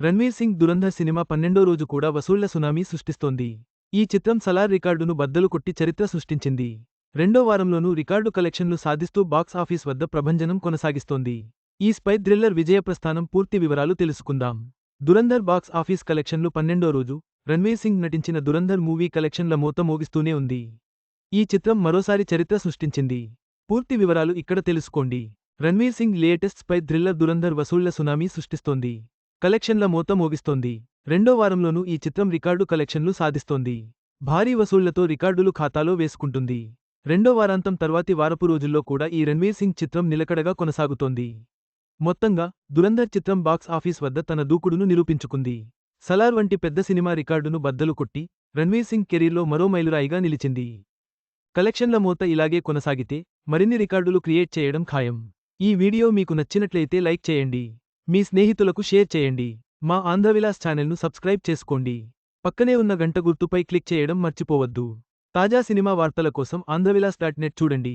Ranveer Singh Dhurandhar cinema 12వ రోజు కూడా వసూళ్ల సునామీ సృష్టిస్తోంది. ఈ చిత్రం సలార్ రికార్డును బద్దలు కొట్టి చరిత్ర సృష్టించింది. రెండో వారంలోనూ రికార్డు కలెక్షన్లు సాధిస్తూ బాక్స్ ఆఫీస్ వద్ద ప్రభంజనం కొనసాగిస్తోంది. ఈ స్పై థ్రిల్లర్ విజయప్రస్థానం పూర్తి వివరాలు తెలుసుకుందాం. దురంధర్ బాక్స్ ఆఫీస్ కలెక్షన్లు 12వ రోజు రణ్వీర్ సింగ్ నటించిన దురంధర్ మూవీ కలెక్షన్ల మోత మోగిస్తూనే ఉంది. ఈ చిత్రం మరోసారి చరిత్ర సృష్టించింది. పూర్తి వివరాలు ఇక్కడ తెలుసుకోండి. Ranveer Singh latest spy thriller Dhurandhar వసూళ్ల సునామీ సృష్టిస్తోంది. కలెక్షన్ల మోత మోగిస్తోంది. రెండో వారంలోనూ ఈ చిత్రం రికార్డు కలెక్షన్లు సాధిస్తోంది. భారీ వసూళ్లతో రికార్డులు ఖాతాలో వేసుకుంటుంది. రెండో వారాంతం తర్వాతి వారపు రోజుల్లో కూడా ఈ రణ్వీర్ సింగ్ చిత్రం నిలకడగా కొనసాగుతోంది. మొత్తంగా దురంధర్ చిత్రం బాక్స్ ఆఫీస్ వద్ద తన దూకుడును నిరూపించుకుంది. సలార్ వంటి పెద్ద సినిమా రికార్డును బద్దలు కొట్టి రణ్వీర్ సింగ్ కెరీర్లో మరో మైలురాయిగా నిలిచింది. కలెక్షన్ల మోత ఇలాగే కొనసాగితే మరిన్ని రికార్డులు క్రియేట్ చేయడం ఖాయం. ఈ వీడియో మీకు నచ్చినట్లయితే లైక్ చేయండి. మీ స్నేహితులకు షేర్ చేయండి. మా ఆంధ్రవిలాస్ ఛానల్ను సబ్స్క్రైబ్ చేసుకోండి. పక్కనే ఉన్న గంట గుర్తుపై క్లిక్ చేయడం మర్చిపోవద్దు. తాజా సినిమా వార్తల కోసం ఆంధ్రవిలాస్.net చూడండి.